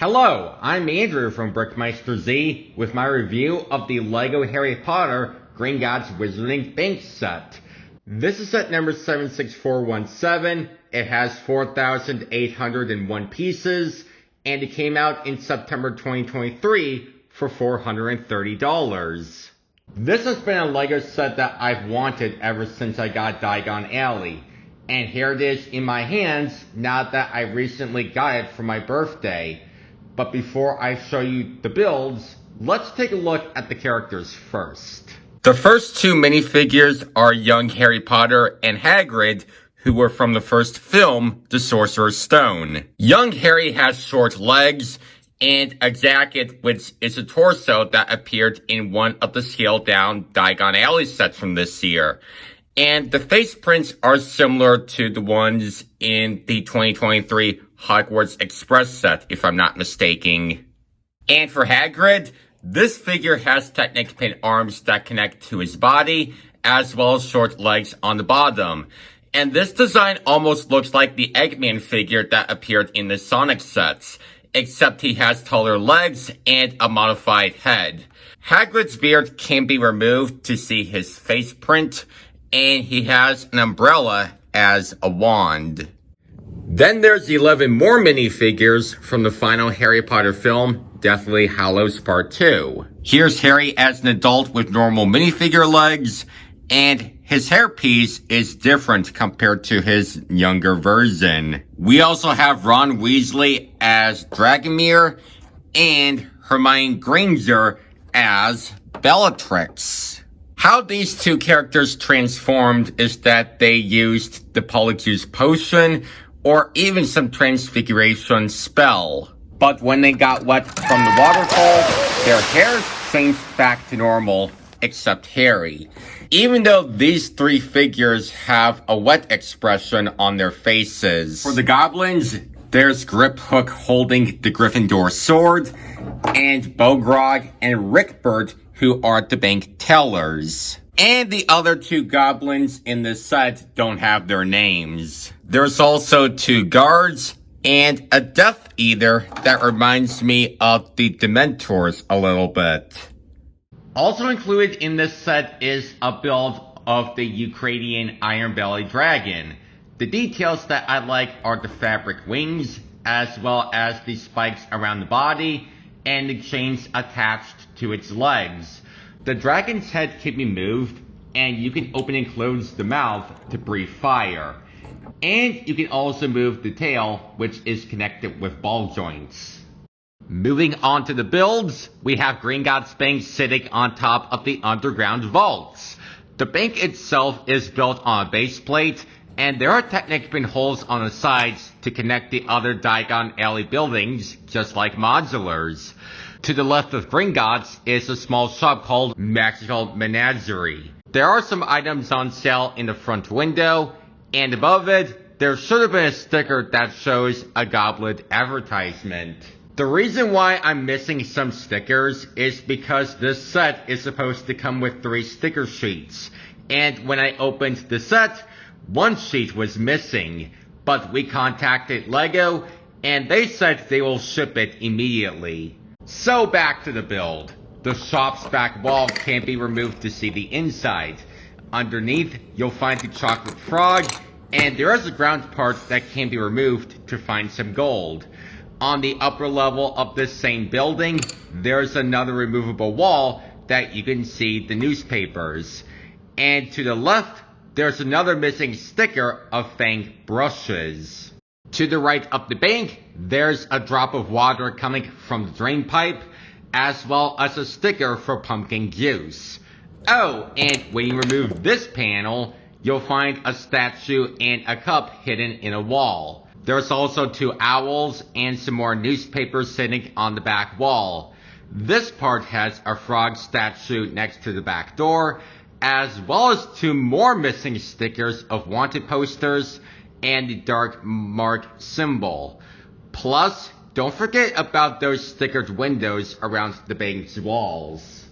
Hello, I'm Andrew from BrickMeisterZ with my review of the LEGO Harry Potter Gringotts Wizarding Bank set. This is set number 76417. It has 4,801 pieces, and it came out in September 2023 for $430. This has been a LEGO set that I've wanted ever since I got Diagon Alley. And here it is in my hands now that I recently got it for my birthday. But before I show you the builds, let's take a look at the characters first. The first two minifigures are young Harry Potter and Hagrid, who were from the first film, The Sorcerer's Stone. Young Harry has short legs and a jacket which is a torso that appeared in one of the scaled-down Diagon Alley sets from this year. And the face prints are similar to the ones in the 2023 Hogwarts Express set, if I'm not mistaken. And for Hagrid, this figure has Technic pin arms that connect to his body, as well as short legs on the bottom. And this design almost looks like the Eggman figure that appeared in the Sonic sets, except he has taller legs and a modified head. Hagrid's beard can be removed to see his face print, and he has an umbrella as a wand. Then there's 11 more minifigures from the final Harry Potter film, Deathly Hallows Part 2. Here's Harry as an adult with normal minifigure legs, and his hairpiece is different compared to his younger version. We also have Ron Weasley as Dragomir, and Hermione Granger as Bellatrix. How these two characters transformed is that they used the Polyjuice Potion, or even some transfiguration spell. But when they got wet from the waterfall, their hairs changed back to normal, except Harry. Even though these three figures have a wet expression on their faces. For the goblins, there's Griphook holding the Gryffindor sword, and Bogrog and Rickbert, who are the bank tellers. And the other two goblins in this set don't have their names. There's also two guards and a Death Eater that reminds me of the Dementors a little bit. Also included in this set is a build of the Ukrainian Ironbelly dragon. The details that I like are the fabric wings, as well as the spikes around the body, and the chains attached to its legs. The dragon's head can be moved, and you can open and close the mouth to breathe fire. And you can also move the tail, which is connected with ball joints. Moving on to the builds, we have Gringotts Bank sitting on top of the underground vaults. The bank itself is built on a base plate, and there are Technic pin holes on the sides to connect the other Diagon Alley buildings, just like modulars. To the left of Gringotts is a small shop called Magical Menagerie. There are some items on sale in the front window, and above it, there should have been a sticker that shows a goblet advertisement. The reason why I'm missing some stickers is because this set is supposed to come with 3 sticker sheets, and when I opened the set, one sheet was missing, but we contacted LEGO, and they said they will ship it immediately. So back to the build. The shop's back wall can't be removed to see the inside. Underneath, you'll find the chocolate frog, and there is a ground part that can be removed to find some gold. On the upper level of this same building, there's another removable wall that you can see the newspapers. And to the left, there's another missing sticker of Fang brushes. To the right of the bank, there's a drop of water coming from the drain pipe, as well as a sticker for pumpkin juice. Oh, and when you remove this panel, you'll find a statue and a cup hidden in a wall. There's also 2 owls and some more newspapers sitting on the back wall. This part has a frog statue next to the back door, as well as 2 more missing stickers of wanted posters and the dark mark symbol. Plus, don't forget about those stickered windows around the bank's walls.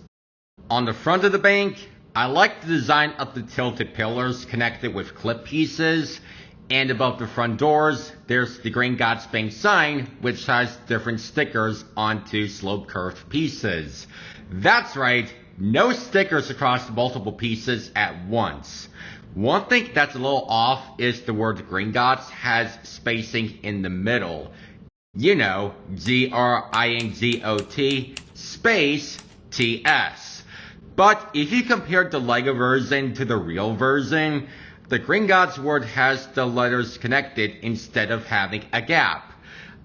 On the front of the bank, I like the design of the tilted pillars connected with clip pieces, And above the front doors, there's the Gringotts Bank sign, which has different stickers onto slope curved pieces. That's right, no stickers across multiple pieces at once. One thing that's a little off is the word Gringotts has spacing in the middle. You know, Gringot space TS. But if you compare the LEGO version to the real version, the Gringotts word has the letters connected instead of having a gap.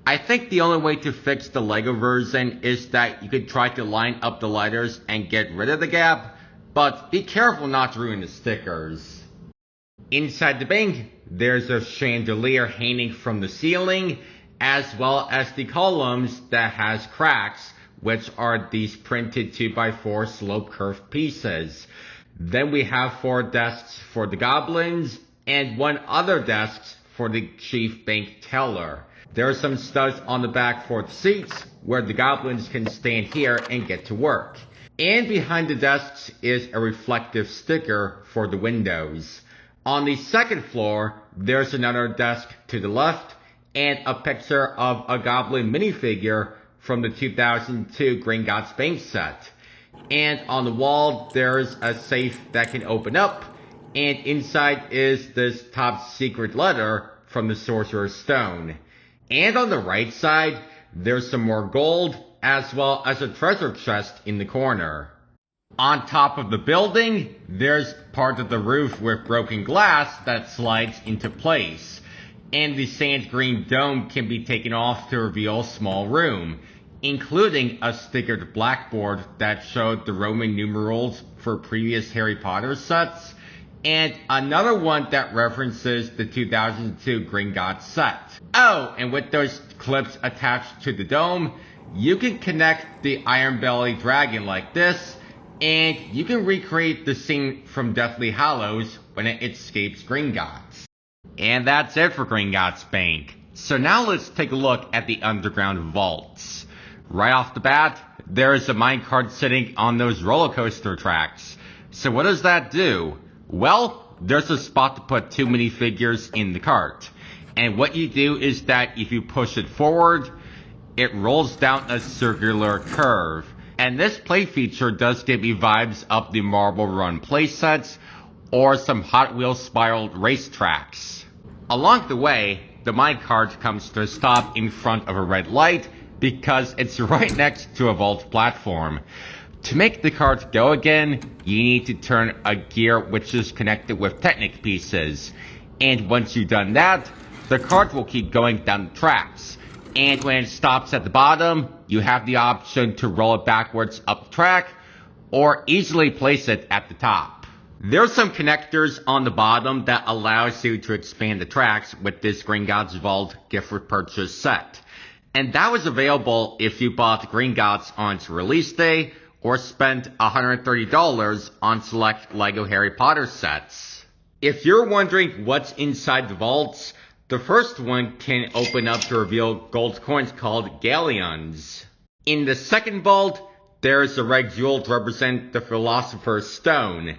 I think the only way to fix the LEGO version is that you could try to line up the letters and get rid of the gap, but be careful not to ruin the stickers. Inside the bank, there's a chandelier hanging from the ceiling, as well as the columns that has cracks, which are these printed 2x4 slope curved pieces. Then we have 4 desks for the goblins, and 1 other desk for the chief bank teller. There are some studs on the back for the seats, where the goblins can stand here and get to work. And behind the desks is a reflective sticker for the windows. On the second floor, there's another desk to the left, and a picture of a goblin minifigure from the 2002 Gringotts Bank set. And on the wall, there's a safe that can open up, and inside is this top secret letter from the Sorcerer's Stone. And on the right side, there's some more gold, as well as a treasure chest in the corner. On top of the building, there's part of the roof with broken glass that slides into place. And the sand green dome can be taken off to reveal a small room, including a stickered blackboard that showed the Roman numerals for previous Harry Potter sets, and another one that references the 2002 Gringotts set. Oh, and with those clips attached to the dome, you can connect the Ironbelly dragon like this, and you can recreate the scene from Deathly Hallows when it escapes Gringotts. And that's it for Gringotts Bank. So now let's take a look at the underground vaults. Right off the bat, there is a minecart sitting on those roller coaster tracks. So what does that do? Well, there's a spot to put 2 minifigures in the cart. And what you do is that if you push it forward, it rolls down a circular curve. And this play feature does give me vibes of the Marble Run playsets or some Hot Wheels spiraled racetracks. Along the way, the minecart comes to a stop in front of a red light because it's right next to a vault platform. To make the cart go again, you need to turn a gear which is connected with Technic pieces. And once you've done that, the cart will keep going down the tracks. And when it stops at the bottom, you have the option to roll it backwards up the track, or easily place it at the top. There's some connectors on the bottom that allows you to expand the tracks with this Gringotts Vault gift with purchase set. And that was available if you bought Gringotts on its release day, or spent $130 on select LEGO Harry Potter sets. If you're wondering what's inside the vaults, the first one can open up to reveal gold coins called Galleons. In the second vault, there's a red jewel to represent the Philosopher's Stone.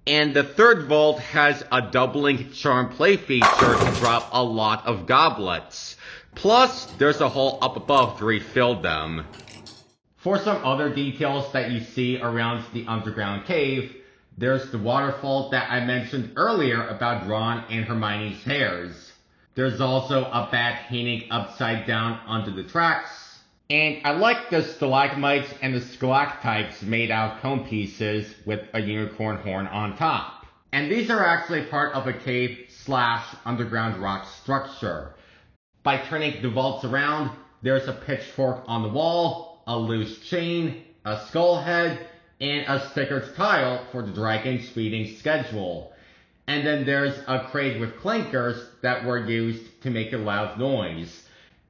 And the third vault has a doubling charm play feature to drop a lot of goblets. Plus, there's a hole up above to refill them. For some other details that you see around the underground cave, there's the waterfall that I mentioned earlier about Ron and Hermione's hairs. There's also a bat hanging upside down onto the tracks. And I like the stalagmites and the stalactites made out of cone pieces with a unicorn horn on top. And these are actually part of a cave/underground rock structure. By turning the vaults around, there's a pitchfork on the wall, a loose chain, a skull head, and a stickered tile for the dragon's feeding schedule. And then there's a crate with clankers that were used to make a loud noise.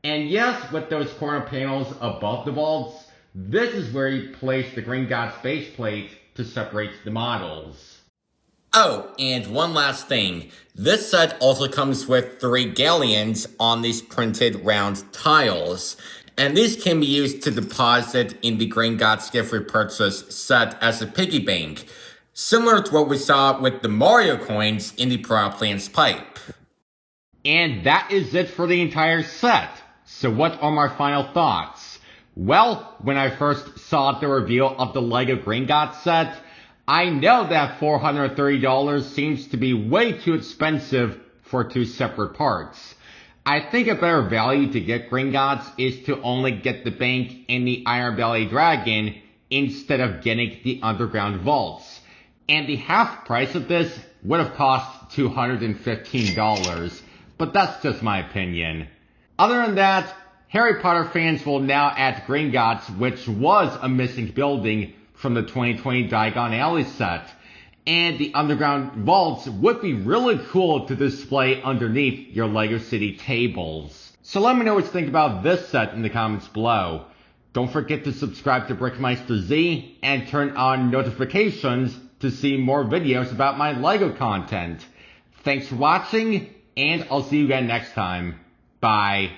And yes, with those corner panels above the vaults, this is where you place the Gringotts base plate to separate the models. Oh, and one last thing. This set also comes with 3 galleons on these printed round tiles. And these can be used to deposit in the Gringotts gift repurchase set as a piggy bank, similar to what we saw with the Mario coins in the Pro Plans pipe. And that is it for the entire set. So what are my final thoughts? Well, when I first saw the reveal of the LEGO Gringotts set, I know that $430 seems to be way too expensive for two separate parts. I think a better value to get Gringotts is to only get the bank and the Ironbelly dragon instead of getting the underground vaults. And the half price of this would have cost $215, but that's just my opinion. Other than that, Harry Potter fans will now add Gringotts, which was a missing building from the 2020 Diagon Alley set. And the underground vaults would be really cool to display underneath your LEGO City tables. So let me know what you think about this set in the comments below. Don't forget to subscribe to BrickMeisterZ and turn on notifications to see more videos about my LEGO content. Thanks for watching, and I'll see you again next time. Bye.